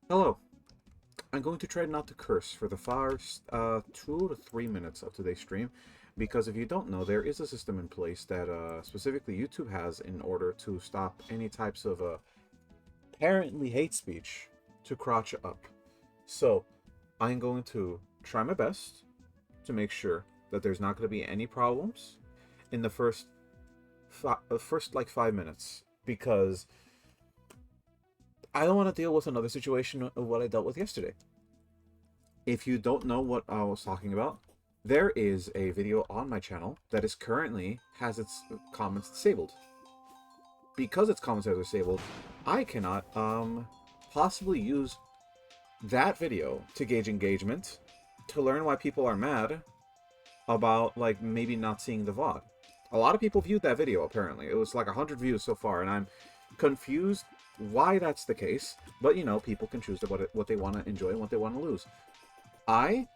Hello. I'm going to try not to curse for the first 2 to 3 minutes of today's stream, because if you don't know, there is a system in place that specifically YouTube has in order to stop any types of apparently hate speech to crotch up. So I'm going to try my best to make sure that there's not going to be any problems in the first like 5 minutes, because I don't want to deal with another situation of what I dealt with yesterday. If you don't know what I was talking about, there is a video on my channel that is currently has its comments disabled. Because its comments are disabled, I cannot possibly use that video to gauge engagement, to learn why people are mad about like maybe not seeing the VOD. A lot of people viewed that video apparently. It was like 100 views so far, and I'm confused why that's the case. But you know, people can choose what they want to enjoy and what they want to lose. I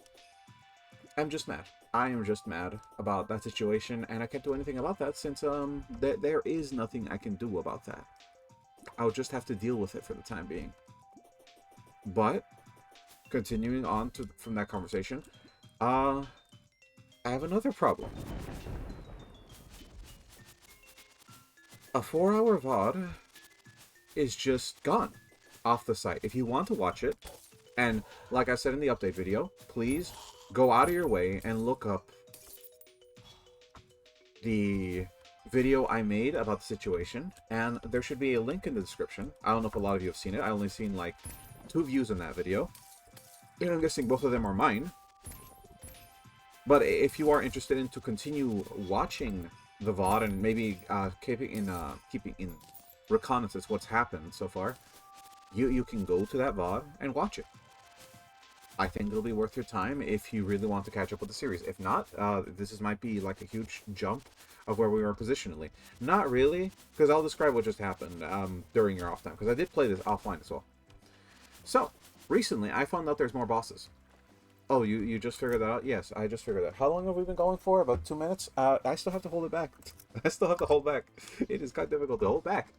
am just mad. I am just mad about that situation, and I can't do anything about that since there is nothing I can do about that. I'll just have to deal with it for the time being. But continuing on from that conversation, I have another problem. A 4-hour VOD is just gone off the site. If you want to watch it, and like I said in the update video, please go out of your way and look up the video I made about the situation, and there should be a link in the description. I don't know if a lot of you have seen it. I only seen like 2 views in that video, and I'm guessing both of them are mine. But if you are interested in to continue watching the VOD and maybe keeping in reconnaissance what's happened so far, you can go to that VOD and watch it. I think it'll be worth your time if you really want to catch up with the series. If not, might be like a huge jump of where we were positionally. Not really, because I'll describe what just happened during your off time, because I did play this offline as well. So, recently I found out there's more bosses. Oh, you just figured that out? Yes, I just figured that. How long have we been going for? About 2 minutes? I still have to hold it back. I still have to hold back. It is quite difficult to hold back.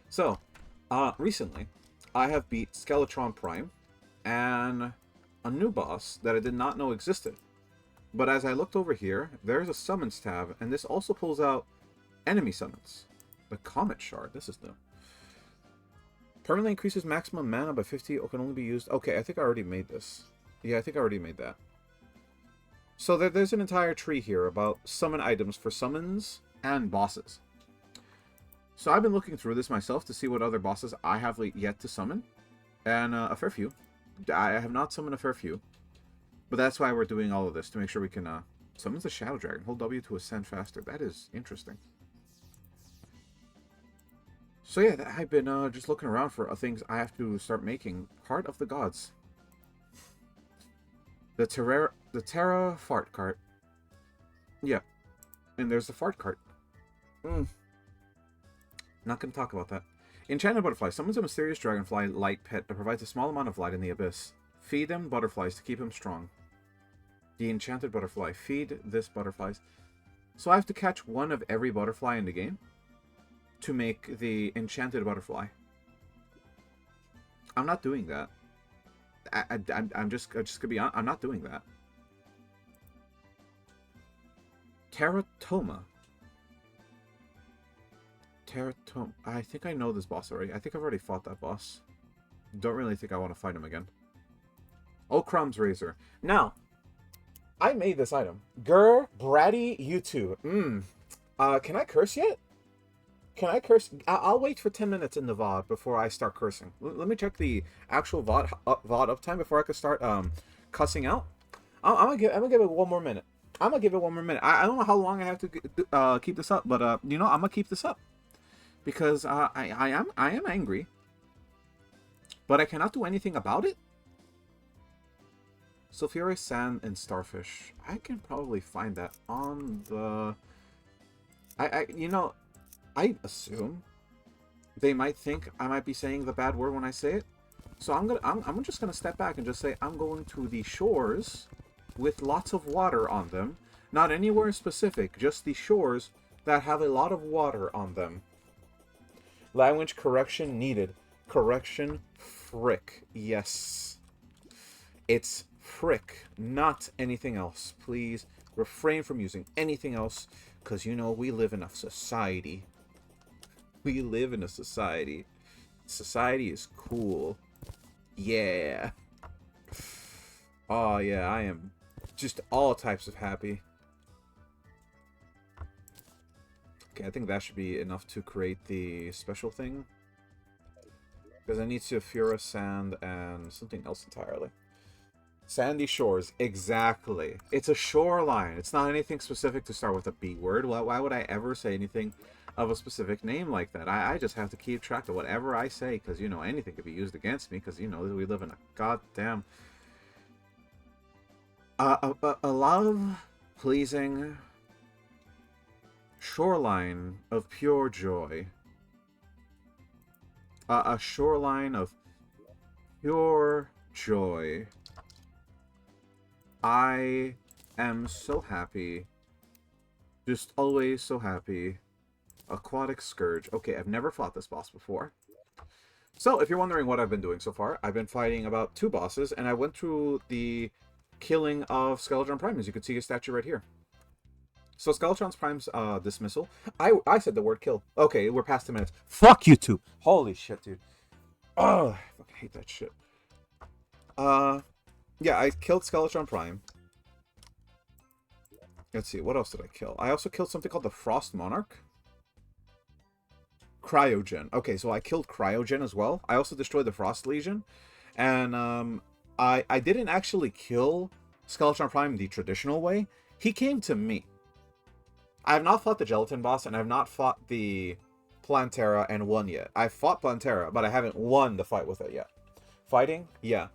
So, recently, I have beat Skeletron Prime and a new boss that I did not know existed. But as I looked over here, there's a summons tab, and this also pulls out enemy summons. The Comet Shard, this is new. Permanently increases maximum mana by 50 or can only be used... Okay, I think I already made this. Yeah, I think I already made that. So there's an entire tree here about summon items for summons and bosses. So I've been looking through this myself to see what other bosses I have yet to summon. And a fair few. I have not summoned a fair few. But that's why we're doing all of this, to make sure we can... Summons the Shadow Dragon. Hold W to ascend faster. That is interesting. So yeah, I've been just looking around for things I have to start making. Heart of the Gods. The Terra Fart Cart. Yeah. And there's the Fart Cart. Not going to talk about that. Enchanted Butterfly. Summons a mysterious dragonfly light pet that provides a small amount of light in the abyss. Feed them butterflies to keep him strong. The Enchanted Butterfly. Feed this butterflies. So I have to catch one of every butterfly in the game to make the Enchanted Butterfly. I'm not doing that. I'm just gonna be honest, I'm not doing that. Teratoma. I think I know this boss already. I think I've already fought that boss. Don't really think I want to fight him again. Okram's Razor. Now, I made this item. Grr, bratty, YouTube. Can I curse yet? Can I curse? I'll wait for 10 minutes in the VOD before I start cursing. Let me check the actual VOD uptime before I can start cussing out. I'm gonna give it 1 more minute. I'm gonna give it 1 more minute. I don't know how long I have to keep this up, but you know, I'm gonna keep this up because I am angry, but I cannot do anything about it. Sulfurious Sand and Starfish. I can probably find that on the. You know. I assume they might think I might be saying the bad word when I say it. So I'm just gonna step back and just say I'm going to the shores with lots of water on them. Not anywhere specific, just the shores that have a lot of water on them. Language correction needed. Correction, frick. Yes. It's frick, not anything else. Please refrain from using anything else, because you know we live in a society. We live in a society. Society is cool. Yeah. Oh, yeah, I am just all types of happy. Okay, I think that should be enough to create the special thing. Because I need sulfurous sand and something else entirely. Sandy shores, exactly. It's a shoreline. It's not anything specific to start with a B word. Why would I ever say anything of a specific name like that? I just have to keep track of whatever I say, because, you know, anything could be used against me, because, you know, we live in a goddamn... a love-pleasing shoreline of pure joy. A shoreline of pure joy. I am so happy. Just always so happy. Aquatic Scourge. Okay, I've never fought this boss before. So, if you're wondering what I've been doing so far, I've been fighting about 2 bosses, and I went through the killing of Skeletron Prime, as you can see his statue right here. So, Skeletron Prime's dismissal. I said the word kill. Okay, we're past 10 minutes. Fuck you two! Holy shit, dude. Oh, I fucking hate that shit. Yeah, I killed Skeletron Prime. Let's see, what else did I kill? I also killed something called the Frost Monarch. Cryogen. Okay, so I killed Cryogen as well. I also destroyed the Frost Legion. And I didn't actually kill Skeletron Prime the traditional way. He came to me. I have not fought the Gelatin boss, and I have not fought the Plantera and won yet. I fought Plantera, but I haven't won the fight with it yet. Fighting? Yeah.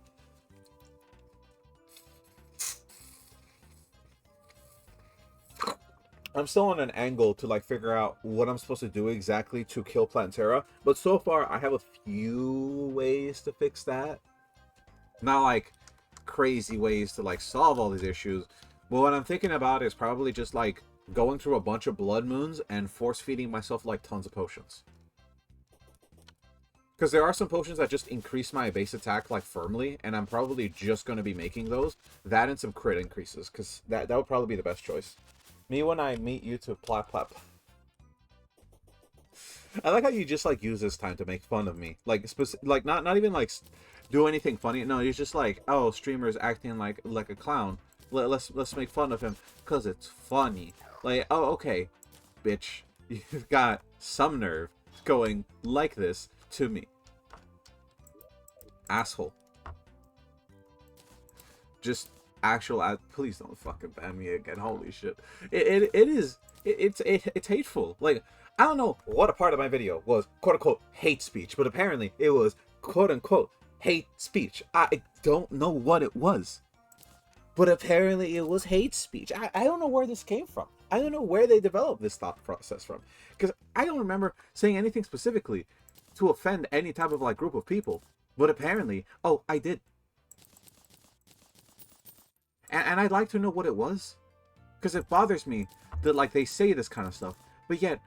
I'm still on an angle to, like, figure out what I'm supposed to do exactly to kill Plantera. But so far, I have a few ways to fix that. Not, like, crazy ways to, like, solve all these issues. But what I'm thinking about is probably just, like, going through a bunch of blood moons and force-feeding myself, like, tons of potions. Because there are some potions that just increase my base attack, like, firmly. And I'm probably just going to be making those. That and some crit increases. Because that would probably be the best choice. Me when I meet you to plap plap. I like how you just, like, use this time to make fun of me. Like, like not even, like, do anything funny. No, you're just like, oh, streamer's acting like a clown. Let's make fun of him because it's funny. Like, oh, okay, bitch. You've got some nerve going like this to me. Asshole. Just... please don't fucking ban me again. Holy shit. It's hateful. Like, I don't know what a part of my video was quote-unquote hate speech, but apparently it was quote-unquote hate speech. I don't know what it was, but apparently it was hate speech. I don't know where this came from. I don't know where they developed this thought process from, because I don't remember saying anything specifically to offend any type of, like, group of people, but apparently, oh, I did. And I'd like to know what it was. Because it bothers me that, like, they say this kind of stuff. But yet,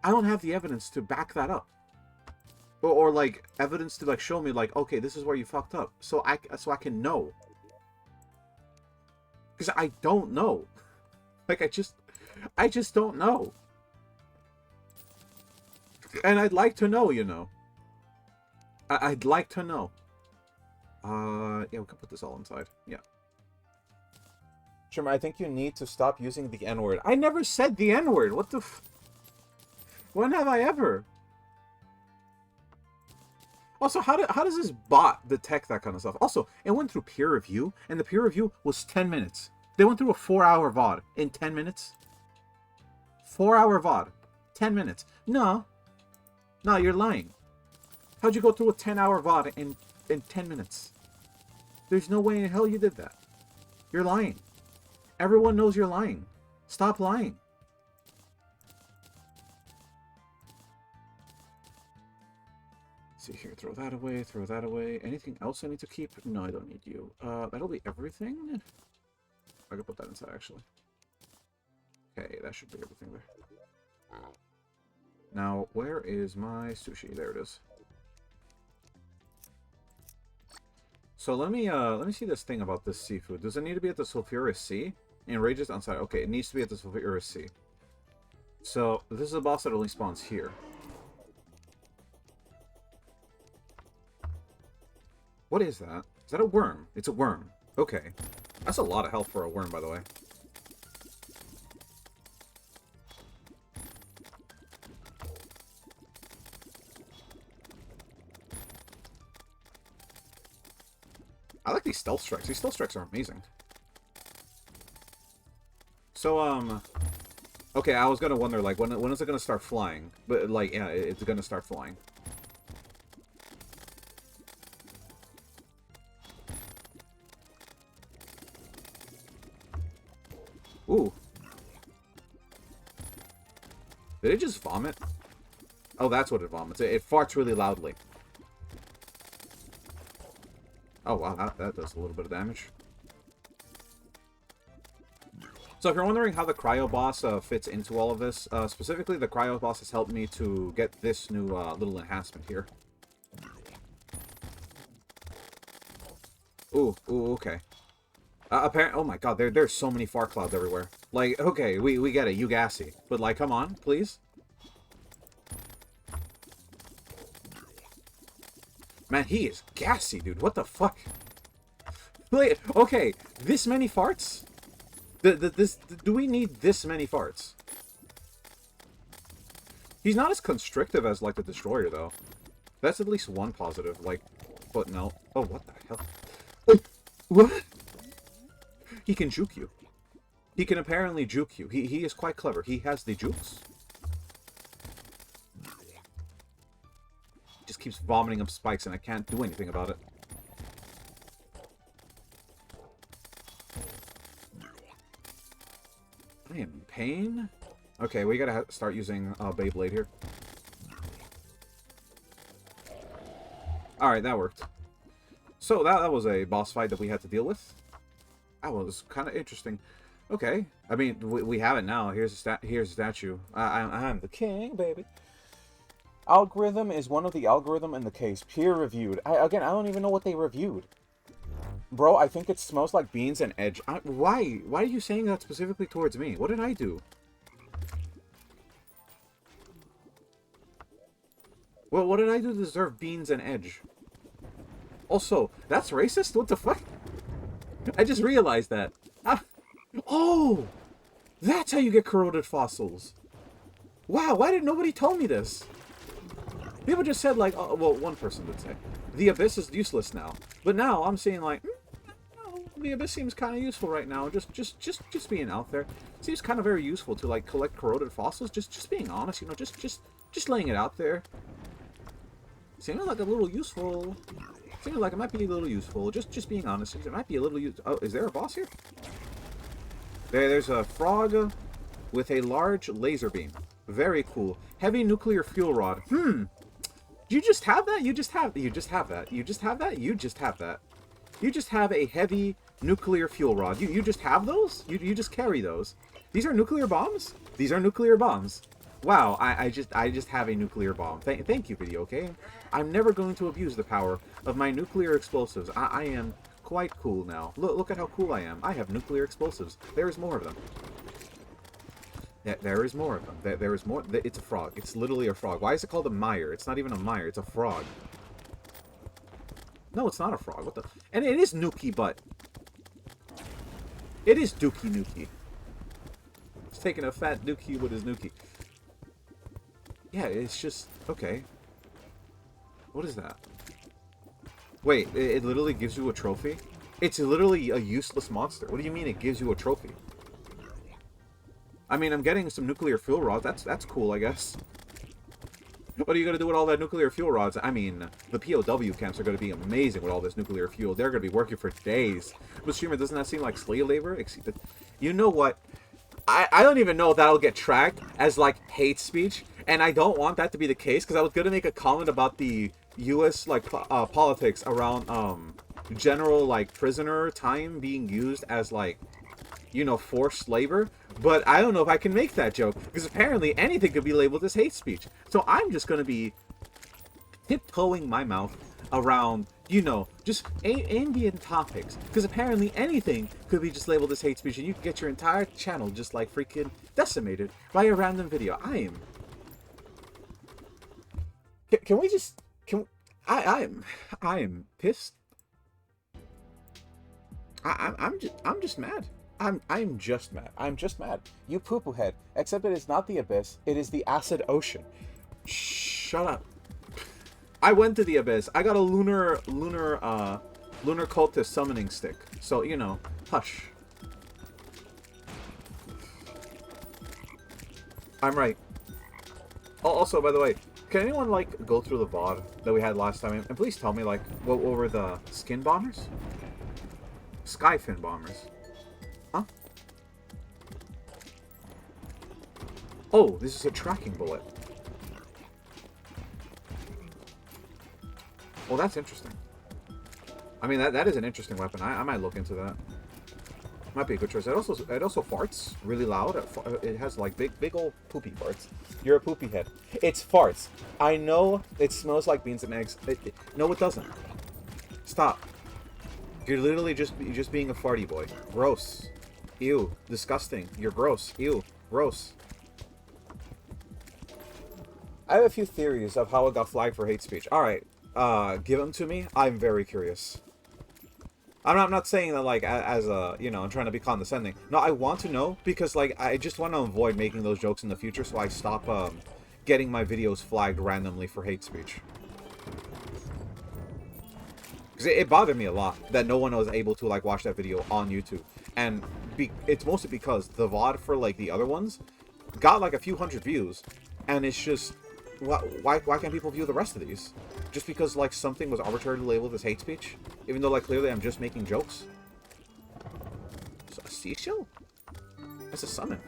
I don't have the evidence to back that up. Or like, evidence to, like, show me, like, okay, this is where you fucked up. So I can know. Because I don't know. Like, I just don't know. And I'd like to know, you know. I'd like to know. Yeah, we can put this all inside. Yeah. Trimmer, I think you need to stop using the N-word. I never said the N-word. What the when have I ever? Also, how does this bot detect that kind of stuff? Also, it went through peer review, and the peer review was 10 minutes. They went through a 4-hour VOD in 10 minutes. 4-hour VOD. 10 minutes. No. No, you're lying. How'd you go through a 10-hour VOD in 10 minutes? There's no way in hell you did that. You're lying. Everyone knows you're lying. Stop lying. See here, throw that away, throw that away. Anything else I need to keep? No, I don't need you. That'll be everything. I can put that inside, actually. Okay, that should be everything there. Now, where is my sushi? There it is. So let me see this thing about this seafood. Does it need to be at the sulfurous sea? Enrages on side. Okay, it needs to be at the sulfurous sea. So this is a boss that only spawns here. What is that? Is that a worm? It's a worm. Okay. That's a lot of health for a worm, by the way. I like these stealth strikes. These stealth strikes are amazing. So, okay, I was gonna wonder, like, when is it gonna start flying? But, like, yeah, it's gonna start flying. Ooh. Did it just vomit? Oh, that's what it vomits. It farts really loudly. Oh, wow, that does a little bit of damage. So if you're wondering how the cryo boss fits into all of this, specifically the cryo boss has helped me to get this new little enhancement here. Ooh, okay. Apparently, oh my god, there's so many fart clouds everywhere. Like, okay, we get it, you gassy. But, like, come on, please. Man, he is gassy, dude. What the fuck? Wait, okay, this many farts? Do we need this many farts? He's not as constrictive as, like, the Destroyer, though. That's at least one positive, like, but no. Oh, what the hell? Oh, what? He can juke you. He can apparently juke you. He is quite clever. He has the jukes. Just keeps vomiting up spikes, and I can't do anything about it. I am in pain. Okay, we gotta start using Beyblade here. Alright, that worked. So, that was a boss fight that we had to deal with. That was kind of interesting. Okay, I mean, we have it now. Here's a statue. I'm the king, baby. Algorithm is one of the algorithm in the case. Peer-reviewed. Again, I don't even know what they reviewed. Bro, I think it smells like beans and edge. Why? Why are you saying that specifically towards me? What did I do? Well, what did I do to deserve beans and edge? Also, that's racist? What the fuck? I just realized that. Oh! That's how you get corroded fossils. Wow, why did nobody tell me this? People just said, like, oh, well, one person did say, the Abyss is useless now. But now I'm saying, like, no, the Abyss seems kind of useful right now. Just being out there. It seems kind of very useful to, like, collect corroded fossils. Just being honest, you know, just laying it out there. Seems like a little useful. Seems like it might be a little useful. Just being honest, it might be a little useful. Oh, is there a boss here? There's a frog with a large laser beam. Very cool. Heavy nuclear fuel rod. You just have that? You just have that? You just have that? You just have that? You just have that? You just have a heavy nuclear fuel rod. You just have those? You just carry those. These are nuclear bombs? These are nuclear bombs. Wow, I just have a nuclear bomb. Thank you, video game. I'm never going to abuse the power of my nuclear explosives. I am quite cool now. Look at how cool I am. I have nuclear explosives. There is more of them. There is more of them. There is more. It's a frog. It's literally a frog. Why is it called a mire? It's not even a mire. It's a frog. No, it's not a frog. What the? And it is Nuki, but it is Dookie Nuki. It's taking a fat Dookie with his Nuki. Yeah, it's just okay. What is that? Wait, it literally gives you a trophy? It's literally a useless monster. What do you mean it gives you a trophy? I mean, I'm getting some nuclear fuel rods. That's cool, I guess. What are you going to do with all that nuclear fuel rods? I mean, the POW camps are going to be amazing with all this nuclear fuel. They're going to be working for days. But streamer, doesn't that seem like slave labor? You know what? I don't even know if that'll get tracked as, like, hate speech. And I don't want that to be the case, because I was going to make a comment about the U.S., like, politics around, general, like, prisoner time being used as, like, you know, forced labor. But I don't know if I can make that joke, because apparently anything could be labeled as hate speech. So I'm just going to be tiptoeing my mouth around, you know, just ambient topics. Because apparently anything could be just labeled as hate speech, and you could get your entire channel just like freaking decimated by a random video. Can we just... I am pissed. I'm just mad. I'm just mad. I'm just mad. You poo-poo head. Except it is not the abyss. It is the acid ocean. Shut up. I went to the abyss. I got a lunar cultist summoning stick. So, you know, hush. I'm right. Also, by the way, can anyone, like, go through the VOD that we had last time? And please tell me, like, what were the skin bombers? Skyfin bombers. Huh? Oh, this is a tracking bullet. Well, that's interesting. I mean, that is an interesting weapon. I might look into that. Might be a good choice. It also farts really loud. It has like big old poopy farts. You're a poopy head. It's farts. I know it smells like beans and eggs. No, it doesn't. Stop. You're literally just being a farty boy. Gross. Ew. Disgusting. You're gross. Ew. Gross. I have a few theories of how it got flagged for hate speech. Alright. Give them to me. I'm very curious. I'm not saying that, like, as a, you know, I'm trying to be condescending. No, I want to know because, like, I just want to avoid making those jokes in the future so I stop, getting my videos flagged randomly for hate speech. Because it bothered me a lot that no one was able to, like, watch that video on YouTube. And it's mostly because the VOD for, like, the other ones got, like, a few hundred views. And it's just, why can't people view the rest of these? Just because, like, something was arbitrarily labeled as hate speech? Even though, like, clearly I'm just making jokes? So, a seashell? That's a summon.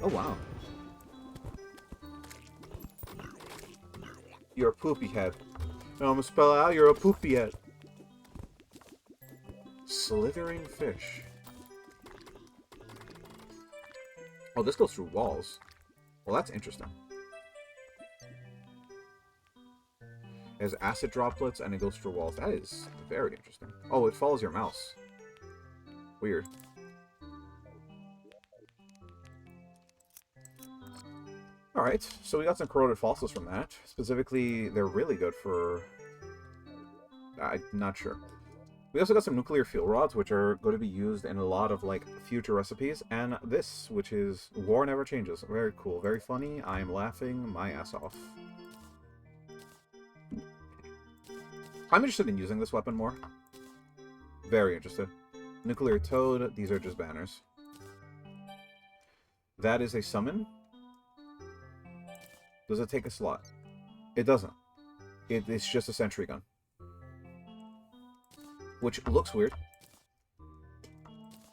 Oh, wow. You're a poopy head. No, I'm gonna spell it out. You're a poopy head. Slithering fish. Oh, this goes through walls. Well, that's interesting. It has acid droplets, and it goes through walls. That is very interesting. Oh, it follows your mouse. Weird. Alright, so we got some corroded fossils from that. Specifically, they're really good for... I'm not sure. We also got some nuclear fuel rods, which are going to be used in a lot of, like, future recipes. And this, which is War Never Changes. Very cool. Very funny. I'm laughing my ass off. I'm interested in using this weapon more. Very interested. Nuclear Toad. These are just banners. That is a summon. Does it take a slot? It doesn't. It's just a sentry gun. Which looks weird.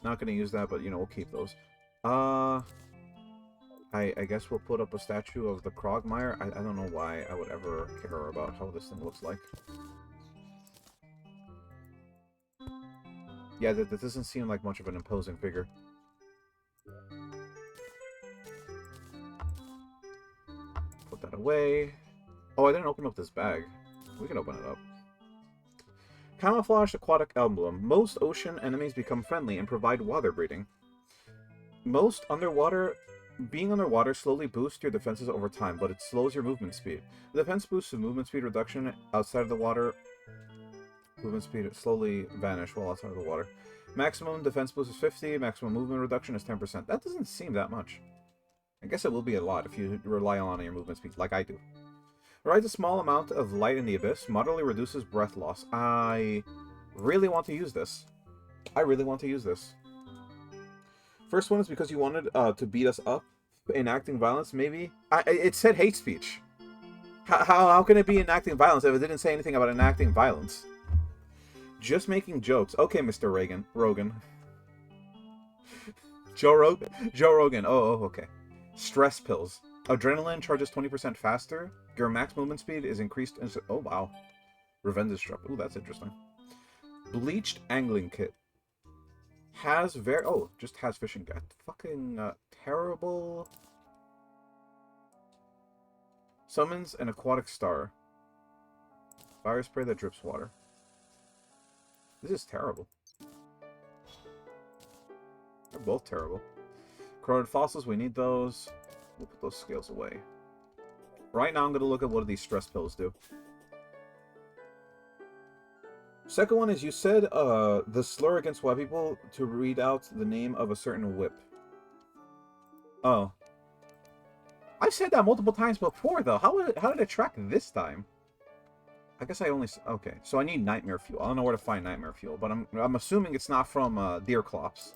Not going to use that, but, you know, we'll keep those. I guess we'll put up a statue of the Krogmire. I don't know why I would ever care about how this thing looks like. Yeah, that doesn't seem like much of an imposing figure. Put that away. Oh, I didn't open up this bag. We can open it up. Camouflage aquatic emblem. Most ocean enemies become friendly and provide water breathing. Being underwater slowly boosts your defenses over time, but it slows your movement speed. The defense boosts to movement speed reduction outside of the water. Movement speed slowly vanish while outside of the water. Maximum defense boost is 50, maximum movement reduction is 10%. That doesn't seem that much. I guess it will be a lot if you rely on your movement speed, like I do. Provides a small amount of light in the abyss, moderately reduces breath loss. I really want to use this. I really want to use this. First one is because you wanted to beat us up, enacting violence, maybe? It said hate speech. How can it be enacting violence if it didn't say anything about enacting violence? Just making jokes. Okay, Mr. Rogan. Joe Rogan. Oh, okay. Stress pills. Adrenaline charges 20% faster. Your max movement speed is increased. Oh, wow. Revenge Strap. Ooh, that's interesting. Bleached angling kit. Just has fishing net. Fucking terrible. Summons an aquatic star. Fire spray that drips water. This is terrible. They're both terrible. Corroded fossils, we need those. We'll put those scales away. Right now, I'm going to look at what these stress pills do. Second one is, you said the slur against white people to read out the name of a certain whip. Oh. I've said that multiple times before, though. How did it track this time? I guess I only... Okay, so I need nightmare fuel. I don't know where to find nightmare fuel, but I'm assuming it's not from deer clops.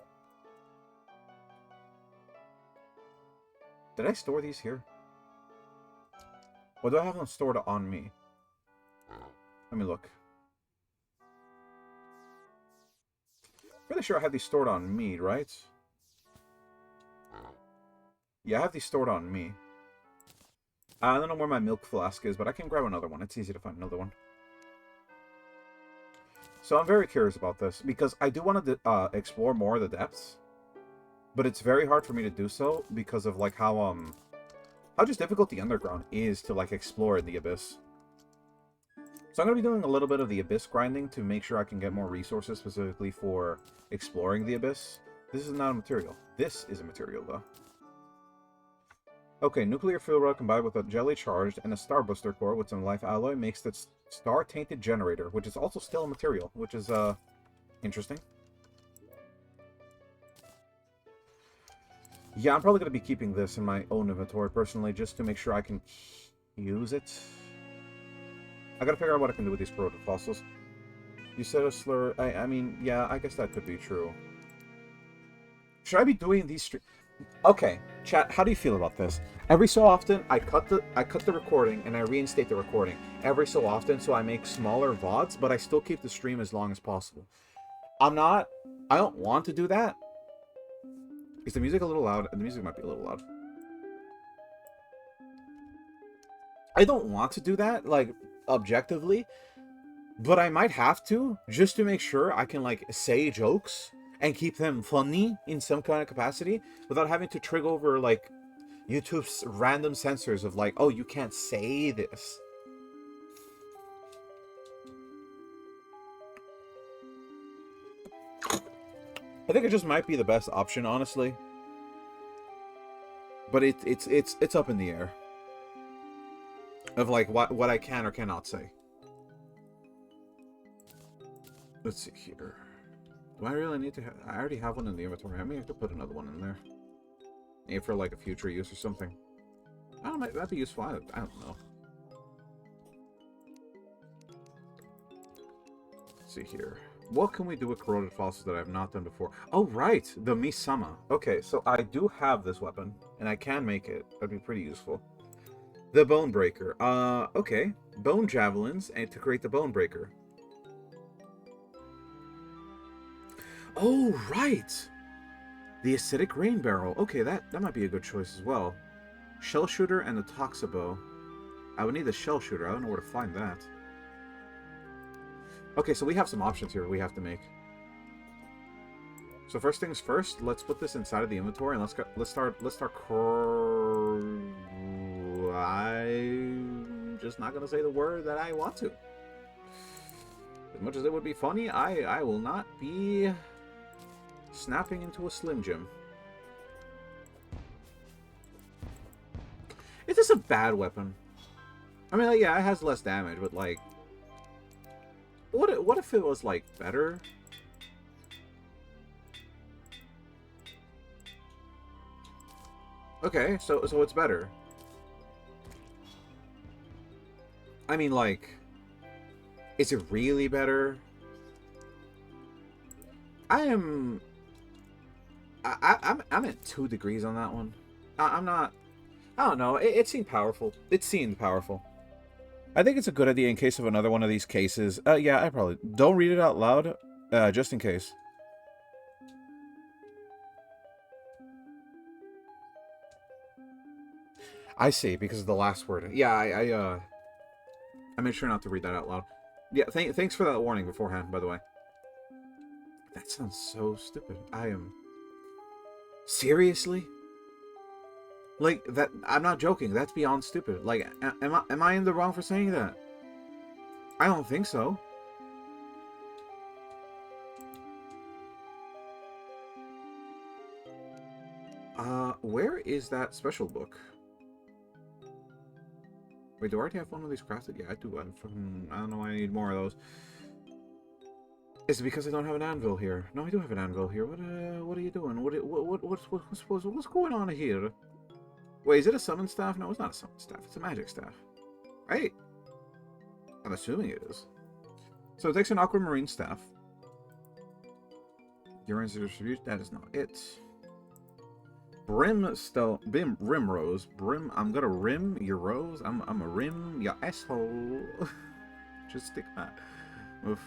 Did I store these here? Or do I have them stored on me? Let me look. Pretty sure I have these stored on me, right? Yeah, I have these stored on me. I don't know where my milk flask is, but I can grab another one. It's easy to find another one. So I'm very curious about this, because I do want to explore more of the depths. But it's very hard for me to do so, because of, like, how just difficult the underground is to, like, explore in the Abyss. So I'm going to be doing a little bit of the Abyss grinding to make sure I can get more resources specifically for exploring the Abyss. This is not a material. This is a material, though. Okay, nuclear fuel rod combined with a jelly charged and a star booster core with some life alloy makes the star tainted generator, which is also still a material, which is interesting. Yeah, I'm probably going to be keeping this in my own inventory personally, just to make sure I can use it. I gotta figure out what I can do with these corroded fossils. You said a slur. I mean, yeah, I guess that could be true. Should I be doing these Okay, chat, how do you feel about this? Every so often, I cut the recording and I reinstate the recording. Every so often, so I make smaller VODs, but I still keep the stream as long as possible. I don't want to do that. Is the music a little loud? The music might be a little loud. I don't want to do that, like, objectively, but I might have to, just to make sure I can, like, say jokes and keep them funny in some kind of capacity without having to trigger over, like, YouTube's random censors of, like, oh, you can't say this. I think it just might be the best option, honestly. But it's up in the air. Of, like, what I can or cannot say. Let's see here. Do I really need to have... I already have one in the inventory. I may have to put another one in there. Maybe for, like, a future use or something. I don't know, that'd be useful. I don't know. Let's see here. What can we do with corroded fossils that I've not done before? Oh, right! The Misama. Okay, so I do have this weapon, and I can make it. That'd be pretty useful. The Bone Breaker. Okay. Bone Javelins, and to create the Bone Breaker. Oh, right! The Acidic Rain Barrel. Okay, that might be a good choice as well. Shell Shooter and the Toxabow. I would need the Shell Shooter. I don't know where to find that. Okay, so we have some options here we have to make. So first things first, let's put this inside of the inventory and let's start I'm just not gonna say the word that I want to. As much as it would be funny, I will not be snapping into a Slim Jim. Is this a bad weapon? I mean, like, yeah, it has less damage, but, like, what if it was, like, better? Okay, so it's better. I mean, like, is it really better? I'm at 2 degrees on that one. I'm not. I don't know. It seemed powerful. It seemed powerful. I think it's a good idea in case of another one of these cases. Yeah, I probably don't read it out loud, just in case. I see, because of the last word. Yeah, I made sure not to read that out loud. Yeah, thanks for that warning beforehand, by the way. That sounds so stupid. I am... Seriously? Like, that... I'm not joking. That's beyond stupid. Like, am I in the wrong for saying that? I don't think so. where is that special book? Wait, do I already have one of these crafted? Yeah, I do. I don't know why I need more of those. Is it because I don't have an anvil here? No, I do have an anvil here. What are you doing? What's going on here? Wait, is it a summon staff? No, it's not a summon staff. It's a magic staff. Right? I'm assuming it is. So it takes an aquamarine staff. Urine distribute. That is not it. Rim rose. I'm gonna rim your rose. I'm a rim your asshole. Just stick my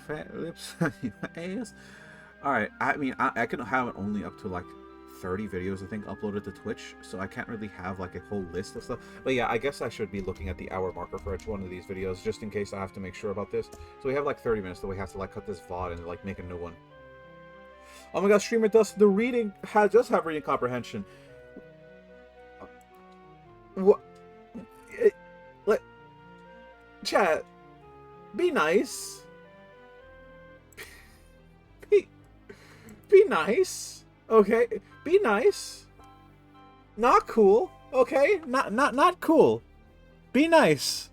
fat lips on your ass. Alright, I mean, I can have it only up to like 30 videos, I think, uploaded to Twitch, so I can't really have like a whole list of stuff. But yeah, I guess I should be looking at the hour marker for each one of these videos, just in case I have to make sure about this. So we have like 30 minutes that we have to like cut this VOD and like make a new one. Oh my god, streamer Dust, the reading does have reading comprehension. What? Chat, be nice. Be nice. Okay, be nice. Not cool. Okay, not cool. Be nice.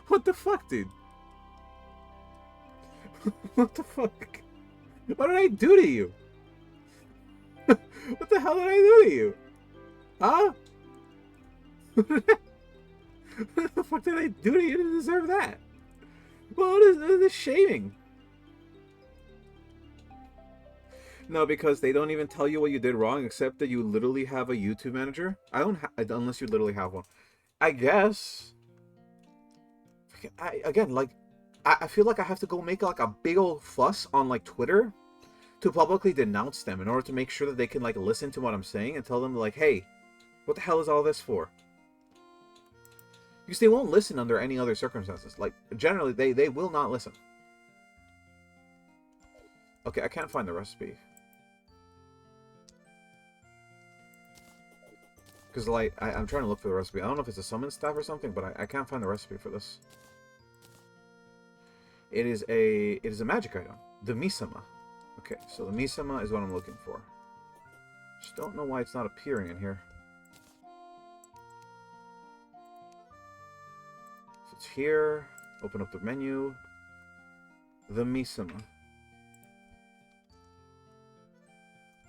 What the fuck, dude? What the fuck? What did I do to you? What the hell did I do to you? Huh? What the fuck did I do to you to deserve that? What is this shaming? No, because they don't even tell you what you did wrong, except that you literally have a YouTube manager. I don't unless you literally have one. I guess. I feel like I have to go make like a big old fuss on like Twitter to publicly denounce them in order to make sure that they can like listen to what I'm saying and tell them like, hey, what the hell is all this for? Because they won't listen under any other circumstances. Like, generally, they will not listen. Okay, I can't find the recipe. Because, like, I'm trying to look for the recipe. I don't know if it's a summon staff or something, but I can't find the recipe for this. It is a magic item. The Misama. Okay, so the Misama is what I'm looking for. Just don't know why it's not appearing in here. So it's here. Open up the menu. The Misama.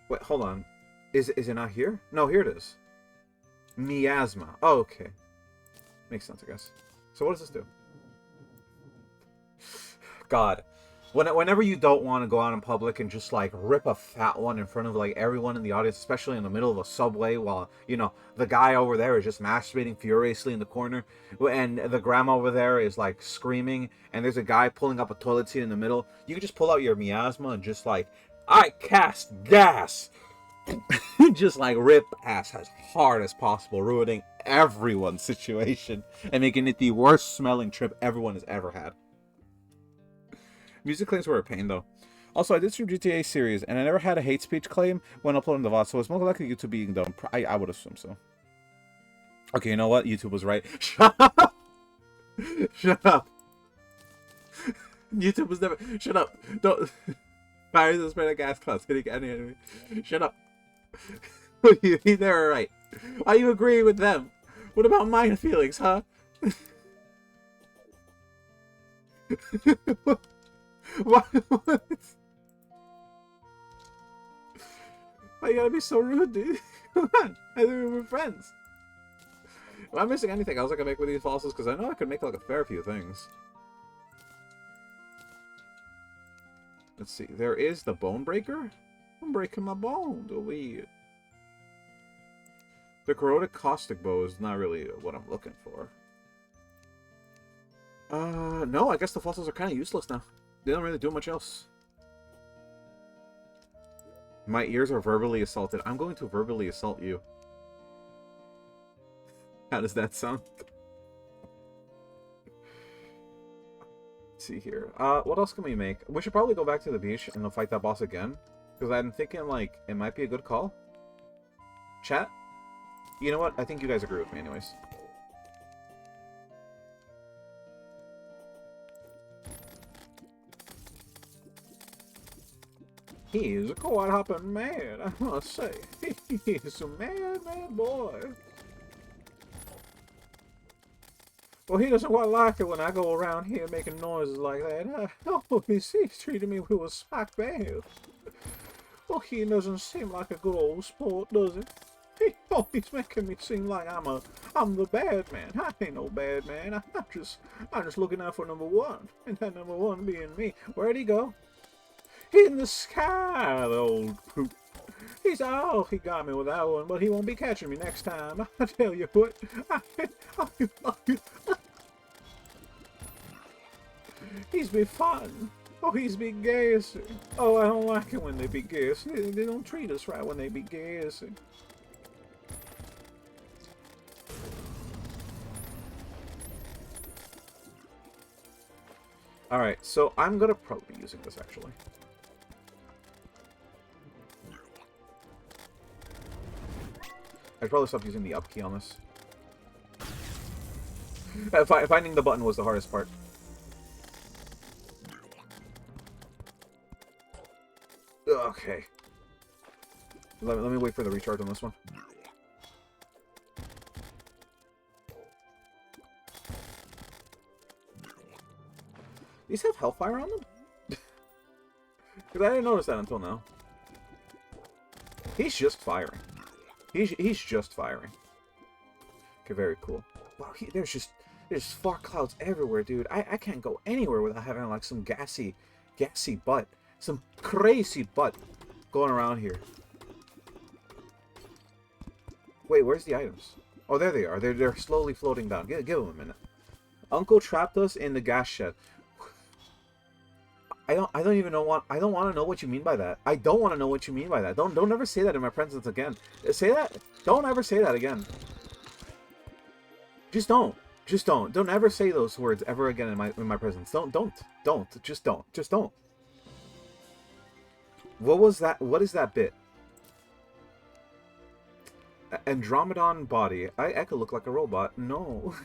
Wait, hold on. Is it not here? No, here it is. Miasma. Oh, okay. Makes sense, I guess. So what does this do? God. Whenever you don't want to go out in public and just, like, rip a fat one in front of, like, everyone in the audience, especially in the middle of a subway while, you know, the guy over there is just masturbating furiously in the corner, and the grandma over there is, like, screaming, and there's a guy pulling up a toilet seat in the middle, you can just pull out your miasma and just, like, I cast gas! Just, like, rip ass as hard as possible, ruining everyone's situation, and making it the worst smelling trip everyone has ever had. Music claims were a pain, though. Also, I did stream GTA series, and I never had a hate speech claim when uploading the VOD, so it's most likely YouTube being done. I would assume so. Okay, you know what? YouTube was right. Shut up! Shut up! YouTube was never... Shut up! Don't... Fires the spread of gas clouds hitting any enemy. Shut up! They were right. Are you agreeing with them? What about my feelings, huh? What? Why you gotta be so rude, dude? Come on, I think we were friends. Am I missing anything else I can make with these fossils? Because I know I could make like a fair few things. Let's see. There is the bone breaker. I'm breaking my bones. Oh, weird. The corroded caustic bow is not really what I'm looking for. No, I guess the fossils are kind of useless now. They don't really do much else. My ears are verbally assaulted. I'm going to verbally assault you. How does that sound? Let's see here. What else can we make? We should probably go back to the beach and fight that boss again. Because I'm thinking, like, it might be a good call. Chat? You know what? I think you guys agree with me anyways. He is a quite hopping man, I must say. He is a mad boy. Well, he doesn't quite like it when I go around here making noises like that. Oh, he's treating me with a spike bath. Well, he doesn't seem like a good old sport, does he? He's making me seem like I'm the bad man. I ain't no bad man. I'm just looking out for number one, and that number one being me. Where'd he go? In the sky, the old poop. He got me with that one, but he won't be catching me next time. I tell you what. He's be fun. Oh, he's be gassy. Oh, I don't like it when they be gassy. They don't treat us right when they be gassy. Alright, so I'm gonna probably be using this, actually. I'd probably stop using the up key on this. Finding the button was the hardest part. Okay. Let me wait for the recharge on this one. These have Hellfire on them? Because I didn't notice that until now. He's just firing. He's just firing. Okay, very cool. Wow, there's fog clouds everywhere, dude. I can't go anywhere without having like some gassy butt. Some crazy butt going around here. Wait, where's the items? Oh, there they are. They're slowly floating down. Give them a minute. Uncle trapped us in the gas shed. I don't even know I don't want to know what you mean by that. I don't want to know what you mean by that. Don't ever say that in my presence again. Say that. Don't ever say that again. Just don't. Just don't. Don't ever say those words ever again in my presence. Don't. Just don't. What was that? What is that bit? Andromedon body. I could look like a robot. No.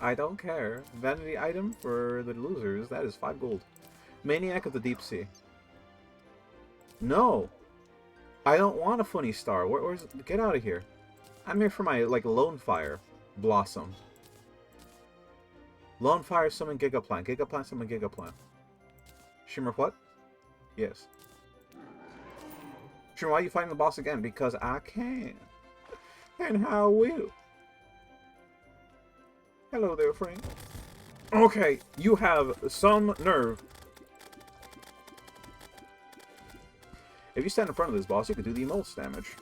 I don't care. Vanity item for the losers. That is 5 gold. Maniac of the Deep Sea. No. I don't want a funny star. Where's... Get out of here. I'm here for my, like, Lone Fire Blossom. Lone Fire summon Gigaplant. Gigaplant summon Gigaplant. Shimmer what? Yes. Shimmer, why are you fighting the boss again? Because I can. And how will. Hello there, friend. Okay, you have some nerve. If you stand in front of this boss, you can do the most damage.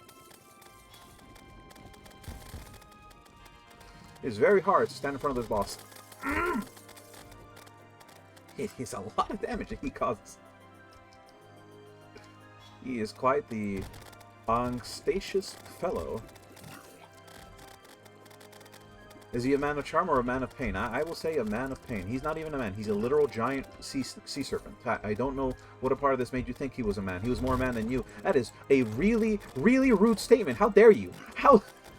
It's very hard to stand in front of this boss. It is a lot of damage that he causes. He is quite the angstatious fellow. Is he a man of charm or a man of pain? I will say a man of pain. He's not even a man. He's a literal giant sea serpent. I don't know what a part of this made you think he was a man. He was more a man than you. That is a really, really rude statement. How dare you?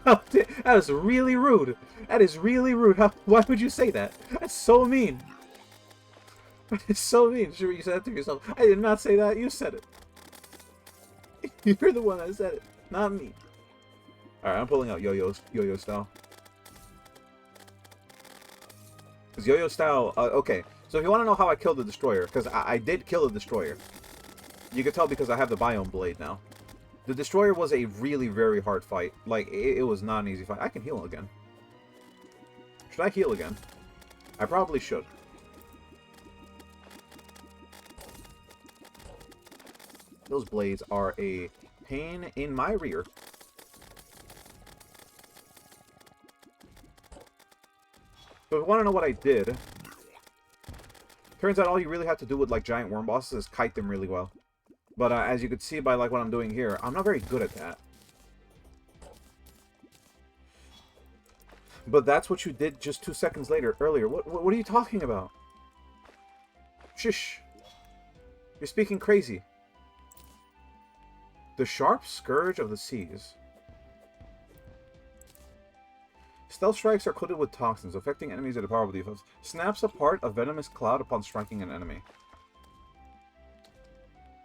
That is really rude. That is really rude. Why would you say that? That's so mean. It's so mean. Sure, you said it to yourself. I did not say that. You said it. You're the one that said it, not me. Alright, I'm pulling out yo-yo style. Because yo-yo style, okay. So if you want to know how I killed the destroyer, because I did kill the destroyer. You can tell because I have the biome blade now. The destroyer was a really very hard fight. Like, it was not an easy fight. I can heal again. Should I heal again? I probably should. Those blades are a pain in my rear. So if you want to know what I did, turns out all you really have to do with like giant worm bosses is kite them really well. But as you can see by like what I'm doing here, I'm not very good at that. But that's what you did just 2 seconds earlier. What are you talking about? Shush. You're speaking crazy. The sharp scourge of the seas. Stealth strikes are coated with toxins, affecting enemies at a powerful defense. Snaps apart a venomous cloud upon striking an enemy.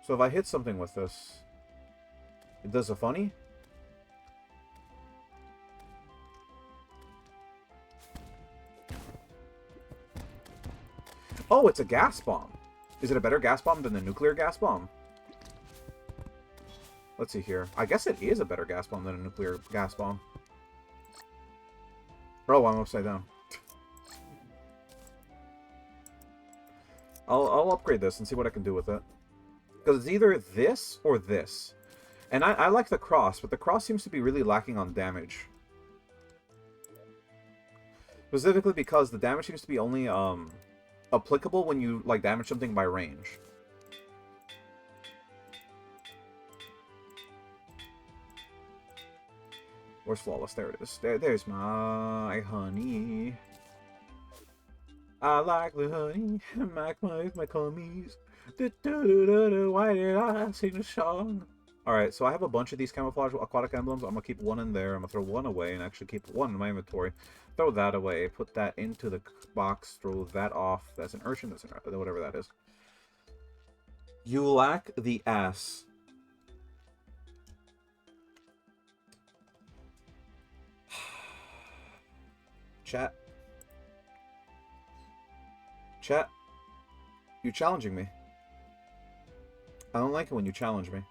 So if I hit something with this, it does a funny? Oh, it's a gas bomb. Is it a better gas bomb than the nuclear gas bomb? Let's see here. I guess it is a better gas bomb than a nuclear gas bomb. Oh, I'm upside down. I'll upgrade this and see what I can do with it. Because it's either this or this. And I like the cross, but the cross seems to be really lacking on damage. Specifically because the damage seems to be only applicable when you like damage something by range. Where's Flawless? There it is. There's my honey. I like the honey. My cummies. Why did I sing the song? Alright, so I have a bunch of these camouflage aquatic emblems. I'm going to keep one in there. I'm going to throw one away and actually keep one in my inventory. Throw that away. Put that into the box. Throw that off. That's an urchin. That's an, whatever that is. You lack the ass. Chat. Chat. You're challenging me. I don't like it when you challenge me.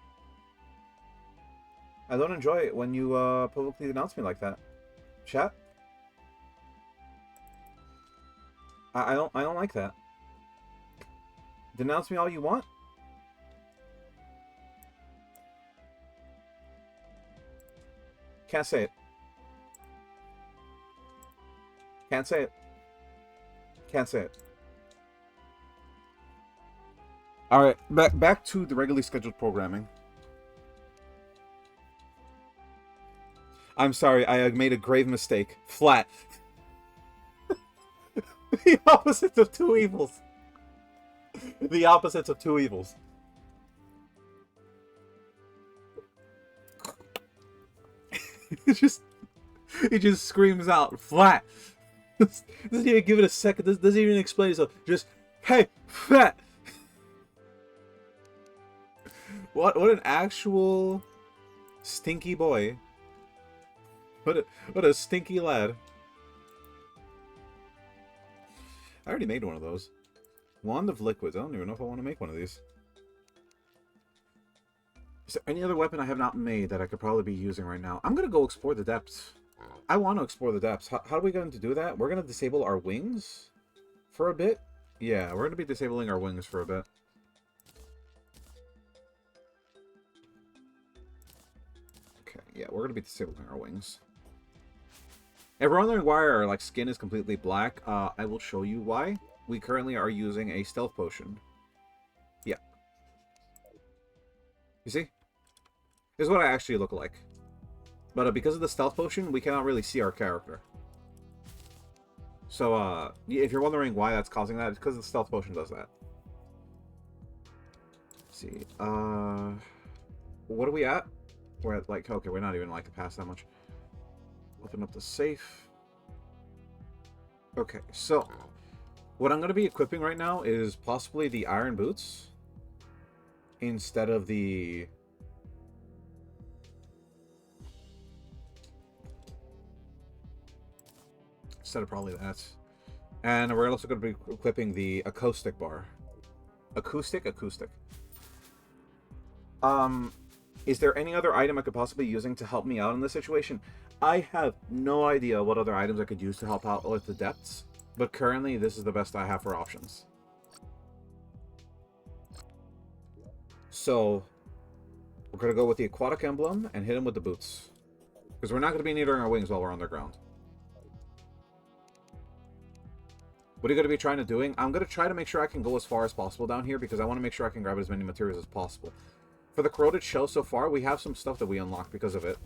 I don't enjoy it when you publicly denounce me like that. Chat. I don't like that. Denounce me all you want. Can't say it. Can't say it. Can't say it. Alright, back to the regularly scheduled programming. I'm sorry, I made a grave mistake. Flat. The opposites of two evils. The opposites of two evils. He just screams out, flat. Doesn't even give it a second. Doesn't even explain itself. Just, hey, fat. What an actual stinky boy. What a stinky lad. I already made one of those. Wand of Liquids. I don't even know if I want to make one of these. Is there any other weapon I have not made that I could probably be using right now? I'm going to go explore the depths. I want to explore the depths. How are we going to do that? We're going to disable our wings for a bit? Yeah, we're going to be disabling our wings for a bit. Okay, yeah, we're going to be disabling our wings. If we're wondering why our skin is completely black, I will show you why. We currently are using a stealth potion. Yeah. You see? This is what I actually look like. But because of the stealth potion, we cannot really see our character. So, if you're wondering why that's causing that, it's because the stealth potion does that. Let's see. What are we at? We're at, okay, we're not even, past that much. Open up the safe. Okay, so what I'm going to be equipping right now is possibly the iron boots instead of the... Instead of probably that. And we're also going to be equipping the acoustic bar. Acoustic? Is there any other item I could possibly be using to help me out in this situation? I have no idea what other items I could use to help out with the depths, but currently this is the best I have for options. So, we're going to go with the aquatic emblem and hit him with the boots. Because we're not going to be needing our wings while we're underground. What are you going to be trying to doing? I'm going to try to make sure I can go as far as possible down here because I want to make sure I can grab as many materials as possible. For the corroded shell so far, we have some stuff that we unlocked because of it.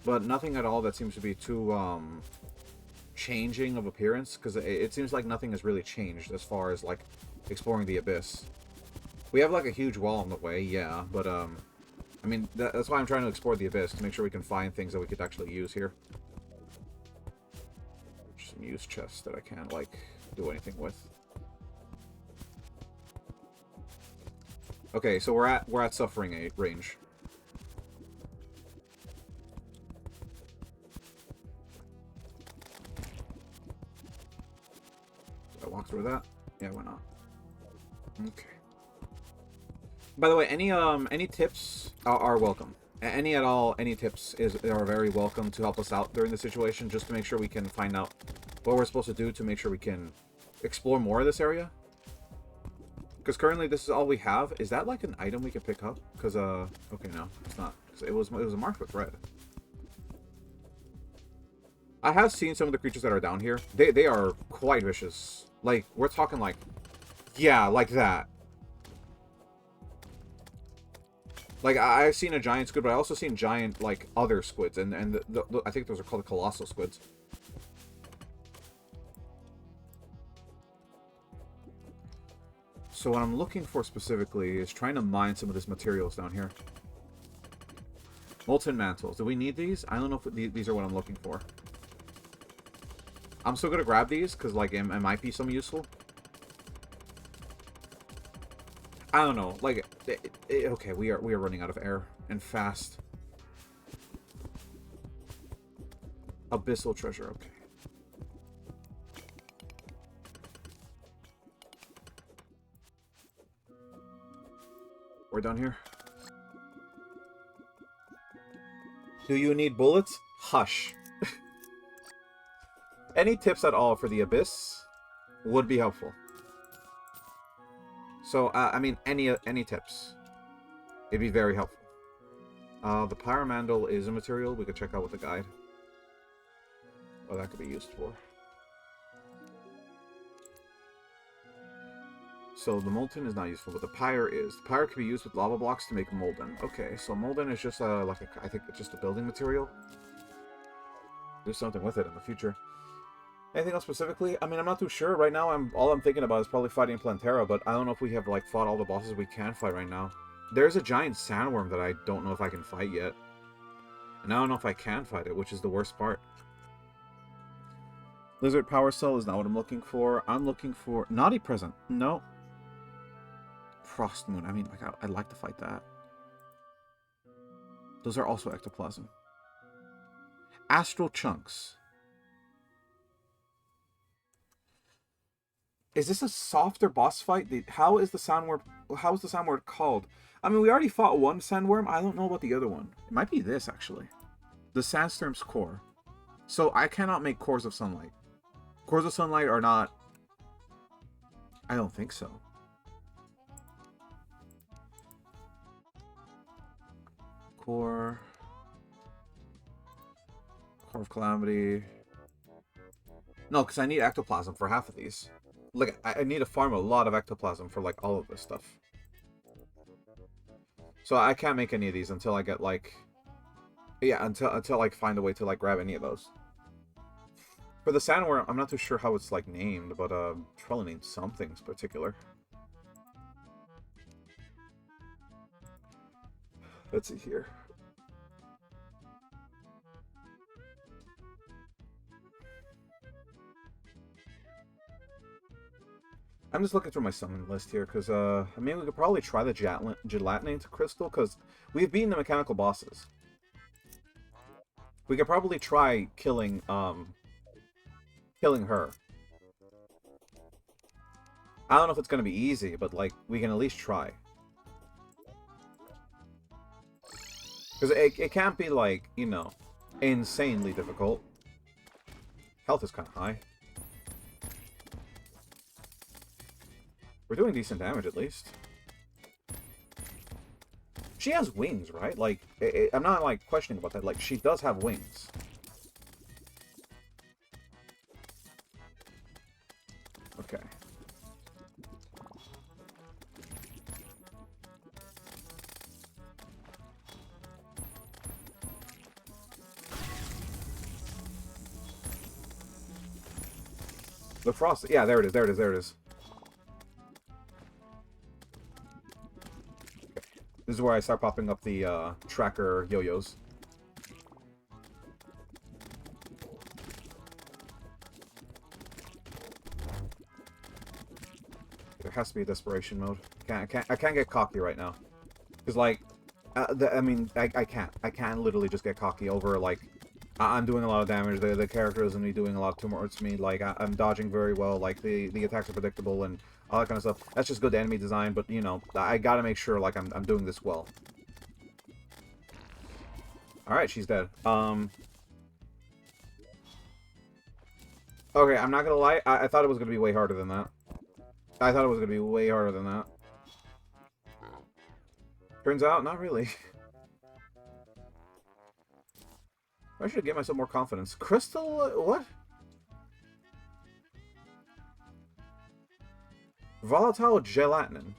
But nothing at all that seems to be too changing of appearance, because it seems like nothing has really changed as far as exploring the abyss. We have a huge wall in the way, yeah, but I mean that's why I'm trying to explore the abyss, to make sure we can find things that we could actually use here. Some used chests that I can't do anything with. Okay, so we're at suffering range. Did I walk through that? Yeah, why not? Okay. By the way, any tips are welcome. Any at all, any tips are very welcome to help us out during the situation, just to make sure we can find out what we're supposed to do to make sure we can explore more of this area. Because currently this is all we have. Is that like an item we can pick up? Because okay, no, it's not. Because it was marked with red. I have seen some of the creatures that are down here. They are quite vicious. Like, we're talking like, yeah, like that. Like, I've seen a giant squid, but I also seen giant, like, other squids. And I think those are called the colossal squids. So what I'm looking for specifically is trying to mine some of this materials down here. Molten mantles. Do we need these? I don't know if these are what I'm looking for. I'm still going to grab these because, like, it might be some useful. I don't know. Like, okay, we are running out of air and fast. Abyssal treasure. Okay. We're done here. Do you need bullets? Hush. Any tips at all for the abyss would be helpful. So, I mean, any tips. It'd be very helpful. The pyramandal is a material we could check out with the guide. What that could be used for. So the molten is not useful, but the pyre is. The pyre can be used with lava blocks to make molten. Okay, so molten is just like a, I think it's just a building material. Do something with it in the future. Anything else specifically? I mean, I'm not too sure. Right now, all I'm thinking about is probably fighting Plantera, but I don't know if we have, like, fought all the bosses we can fight right now. There's a giant sandworm that I don't know if I can fight yet. And I don't know if I can fight it, which is the worst part. Lizard Power Cell is not what I'm looking for. I'm looking for... Naughty Present. No. Frost Moon. I mean, like, I'd like to fight that. Those are also ectoplasm. Astral Chunks. Is this a softer boss fight? How is the sandworm called? I mean, we already fought one sandworm. I don't know about the other one. It might be this, actually. The Sandstorm's core. So I cannot make cores of sunlight. Cores of sunlight are not... I don't think so. Core of Calamity. No, because I need ectoplasm for half of these. Like, I need to farm a lot of ectoplasm for, like, all of this stuff. So I can't make any of these until I get, like... Yeah, until I find a way to, like, grab any of those. For the sandworm, I'm not too sure how it's, like, named, but, it's probably named something particular. Let's see here. I'm just looking through my summon list here, because, I mean, we could probably try the gelatinate crystal, because we've beaten the mechanical bosses. We could probably try killing her. I don't know if it's going to be easy, but, like, we can at least try. Because it can't be, like, you know, insanely difficult. Health is kind of high. We're doing decent damage, at least. She has wings, right? Like, I'm not, like, questioning about that. Like, she does have wings. Okay. The frost... Yeah, there it is, there it is, there it is. This is where I start popping up the tracker yo-yos. There has to be a desperation mode. I can't get cocky right now. Because, like, I can't. I can't literally just get cocky over, like, I'm doing a lot of damage. The character isn't me doing a lot towards me. Like, I'm dodging very well. Like, the attacks are predictable and all that kind of stuff. That's just good enemy design, but, you know, I gotta make sure, like, I'm doing this well. Alright, she's dead. Okay, I'm not gonna lie. I thought it was gonna be way harder than that. I thought it was gonna be way harder than that. Turns out, not really. I should get myself more confidence. Crystal... what? Volatile gelatin.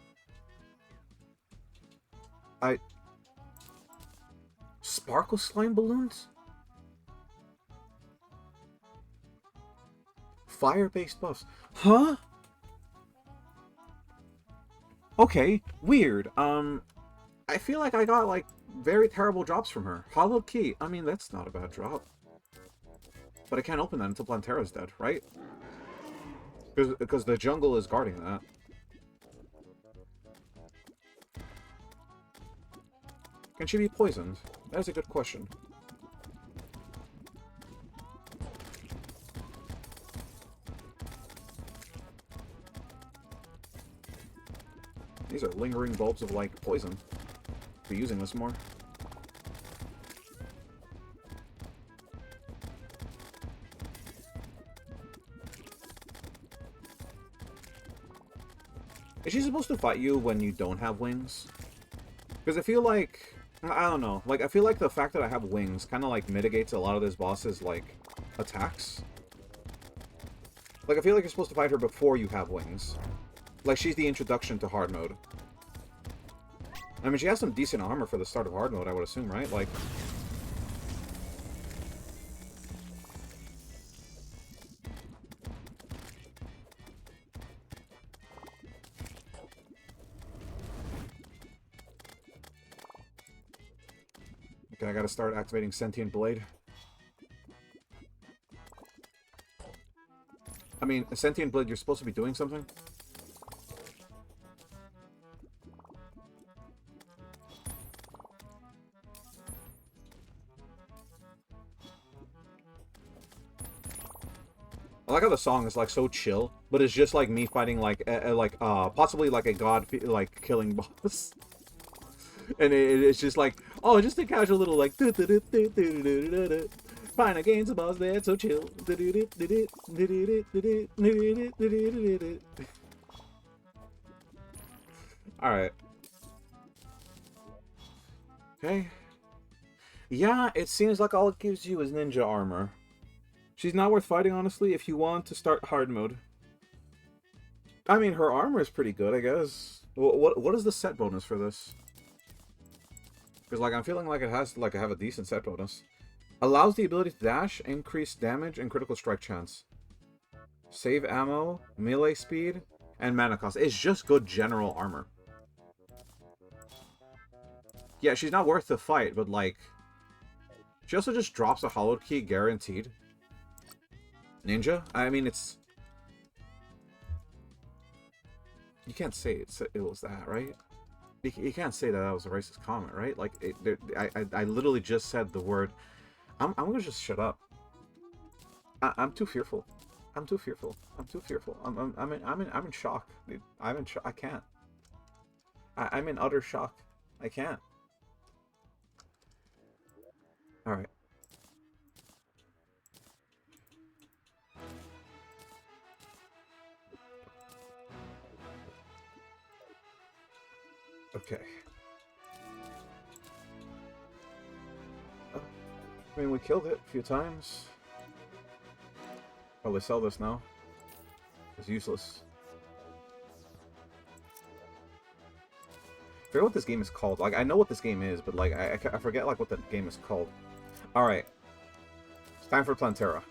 Sparkle slime balloons? Fire-based buffs. Huh? Okay, weird. I feel like I got, like, very terrible drops from her. Hollow key. I mean, that's not a bad drop. But I can't open that until Plantera's dead, right? Because the jungle is guarding that. Can she be poisoned? That is a good question. These are lingering bulbs of, like, poison. Be using this more. Is she supposed to fight you when you don't have wings? Because I feel like... I don't know. Like, I feel like the fact that I have wings kind of, like, mitigates a lot of this boss's, like, attacks. Like, I feel like you're supposed to fight her before you have wings. Like, she's the introduction to hard mode. I mean, she has some decent armor for the start of hard mode, I would assume, right? Like... Okay, I gotta start activating Sentient Blade. I mean, Sentient Blade, you're supposed to be doing something? I like how the song is, like, so chill, but it's just, like, me fighting, like, possibly, like, a god, like, killing boss. And it's just, like, oh, just a casual little, like, final gains a boss there, so chill. Alright. Okay. Yeah, it seems like all it gives you is ninja armor. She's not worth fighting, honestly, if you want to start hard mode. I mean, her armor is pretty good, I guess. What is the set bonus for this? Because, like, I'm feeling like it has to, like, have a decent set bonus. Allows the ability to dash, increase damage, and critical strike chance. Save ammo, melee speed, and mana cost. It's just good general armor. Yeah, she's not worth the fight, but, like... She also just drops a hollowed key, guaranteed. Ninja? I mean, it's... You can't say it was that, right? You can't say that was a racist comment, right? Like, I literally just said the word... I'm gonna just shut up. I'm too fearful. I'm too fearful. I'm too fearful. I'm in shock, dude. I'm in shock. I can't. I'm in utter shock. I can't. All right. Okay. Oh, I mean, we killed it a few times. Oh, they sell this now. It's useless. I forget what this game is called. Like, I know what this game is, but, like, I forget, like, what the game is called. Alright. It's time for Plantera.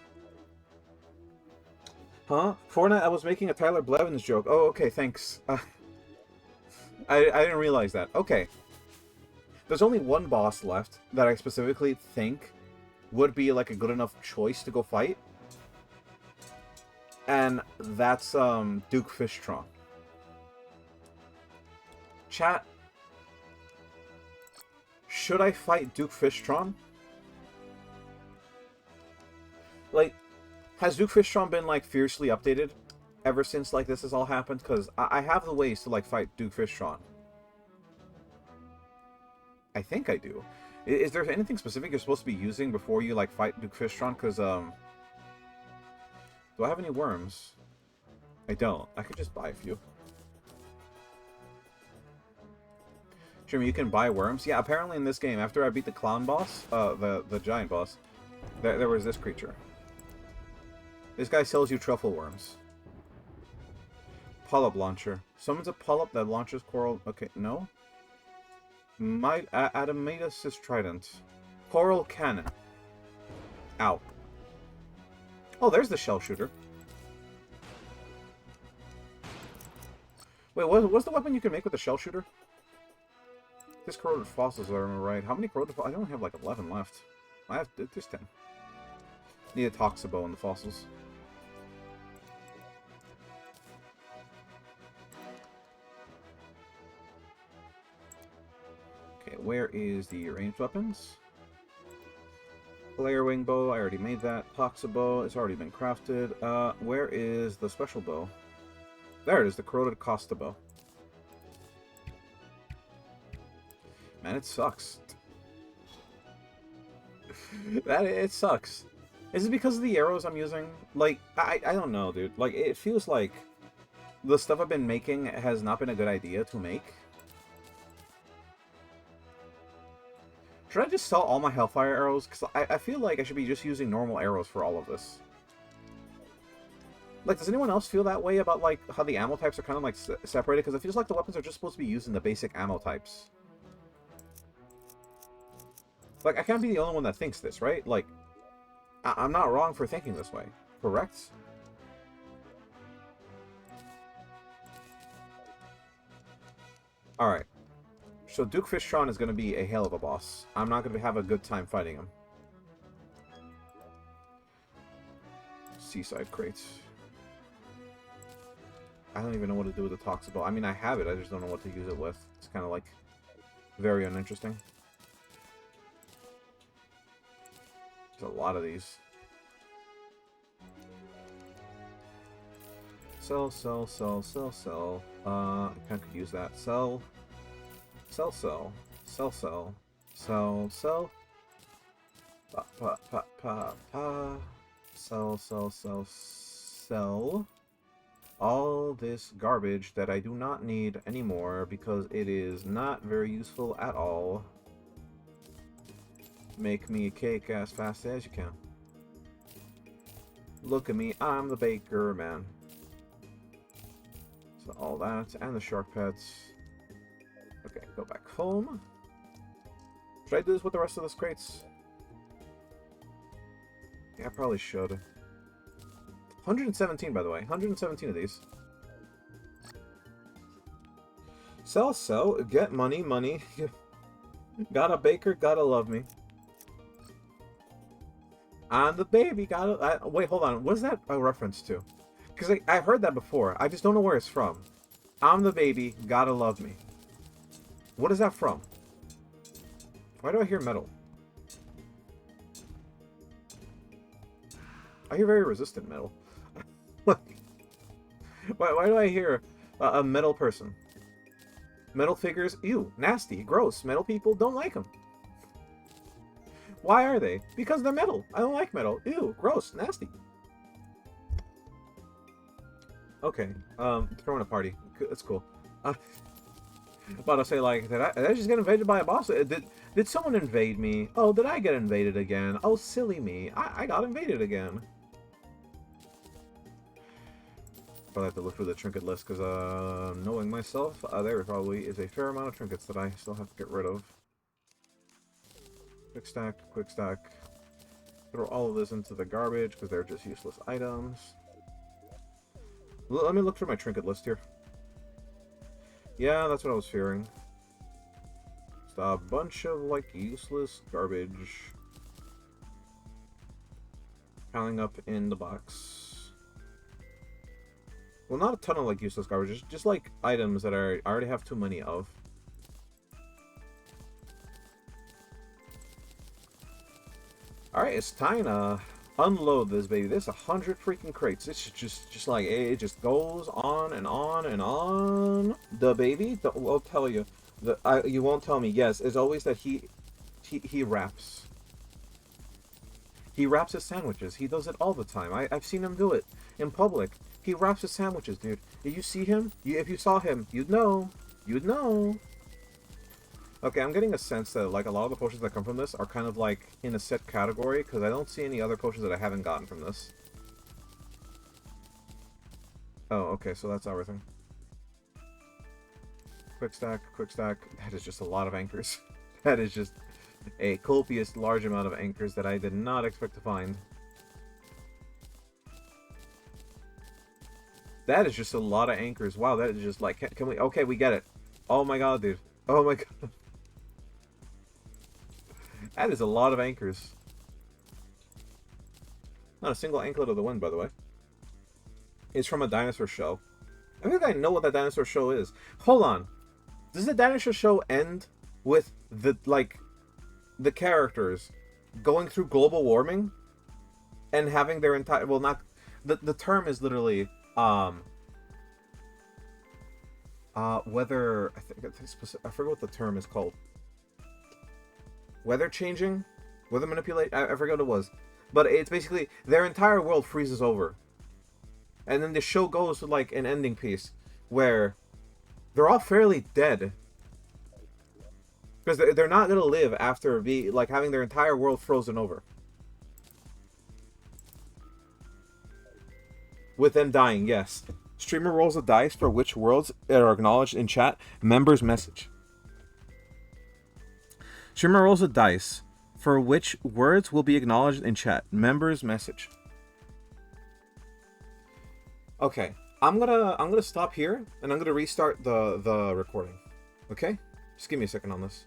Huh? Fortnite, I was making a Tyler Blevins joke. Oh, okay, thanks. I didn't realize that. Okay. There's only one boss left that I specifically think would be, like, a good enough choice to go fight. And that's, Duke Fishtron. Chat, should I fight Duke Fishtron? Like, has Duke Fishtron been, like, fiercely updated ever since, like, this has all happened? Because I have the ways to, like, fight Duke Fishtron. I think I do. Is there anything specific you're supposed to be using before you, like, fight Duke Fishtron? Because, do I have any worms? I don't. I could just buy a few. Sure, you can buy worms? Yeah, apparently in this game, after I beat the clown boss, the giant boss, there was this creature. This guy sells you truffle worms. Polyp launcher. Summons a polyp that launches coral... Okay, no? Adamantus trident. Coral cannon. Ow. Oh, there's the shell shooter. Wait, what's the weapon you can make with the shell shooter? This corroded fossils, if I remember right. How many corroded fossils? I only have like 11 left. I have... There's 10. Need a toxibo in the fossils. Okay, where is the ranged weapons? Flare wing bow, I already made that. Toxibo, it's already been crafted. Where is the special bow? There it is, the corroded Costa bow. Man, it sucks. It sucks. Is it because of the arrows I'm using? Like, I don't know, dude. Like, it feels like the stuff I've been making has not been a good idea to make. Should I just sell all my Hellfire arrows? Because I feel like I should be just using normal arrows for all of this. Like, does anyone else feel that way about, like, how the ammo types are kind of, like, separated? Because it feels like the weapons are just supposed to be using the basic ammo types. Like, I can't be the only one that thinks this, right? Like, I'm not wrong for thinking this way, correct? Alright. So Duke Fishtron is going to be a hell of a boss. I'm not going to have a good time fighting him. Seaside crates. I don't even know what to do with the Toxibo. I mean, I have it, I just don't know what to use it with. It's kind of, like, very uninteresting. There's a lot of these. Sell, sell, sell, sell, sell. I kind of could use that. Sell. Sell, sell. Sell, sell. Sell, sell. Pa, pa, pa, pa, pa. Sell, sell, sell, sell. All this garbage that I do not need anymore because it is not very useful at all. Make me a cake as fast as you can. Look at me, I'm the baker man. So all that, and the shark pets. Okay, go back home. Should I do this with the rest of those crates? Yeah, I probably should. 117, by the way. 117 of these. Sell, sell, get money, money. Got a baker, gotta love me. I'm the baby, gotta... wait, hold on. What is that a reference to? Because I've heard that before. I just don't know where it's from. I'm the baby, gotta love me. What is that from? Why do I hear metal? I hear very resistant metal. why do I hear a metal person? Metal figures, ew, nasty, gross. Metal people don't like them. Why are they? Because they're metal. I don't like metal. Ew, gross, nasty. Okay, throwing a party. That's cool. About to say, like, did I just get invaded by a boss? Did someone invade me? Oh, did I get invaded again? Oh, silly me. I got invaded again. Probably have to look through the trinket list, because, knowing myself, there probably is a fair amount of trinkets that I still have to get rid of. Quick stack, quick stack. Throw all of this into the garbage, because they're just useless items. Let me look through my trinket list here. Yeah, that's what I was fearing. Just a bunch of, like, useless garbage piling up in the box. Well, not a ton of like useless garbage, just like items that I already have too many of. Alright, it's time to unload this baby. There's 100 freaking crates. It's just like, it just goes on and on and on. The baby, I'll tell you. You won't tell me. Yes, it's always that he wraps. He wraps his sandwiches. He does it all the time. I've seen him do it in public. He wraps his sandwiches, dude. If you see him, if you saw him, you'd know. You'd know. Okay, I'm getting a sense that like a lot of the potions that come from this are kind of like in a set category, because I don't see any other potions that I haven't gotten from this. Oh, okay, so that's everything. Quick stack, quick stack. That is just a lot of anchors. That is just a copious large amount of anchors that I did not expect to find. That is just a lot of anchors. Wow, that is just like, can we, okay, we get it. Oh my god, dude. Oh my god. That is a lot of anchors. Not a single anklet of the wind, by the way. It's from a dinosaur show. I think I know what that dinosaur show is. Hold on. Does the dinosaur show end with the characters going through global warming and having their entire, well, not the term is literally weather, I forget what the term is called. Weather changing? Weather manipulate? I forget what it was. But it's basically their entire world freezes over. And then the show goes to like an ending piece where they're all fairly dead. Because they're not going to live after having their entire world frozen over. With them dying, yes. Streamer rolls a dice for which worlds are acknowledged in chat. Members message. Streamer rolls a dice for which words will be acknowledged in chat. Members message. Okay, I'm gonna stop here and I'm gonna restart the recording. Okay, just give me a second on this.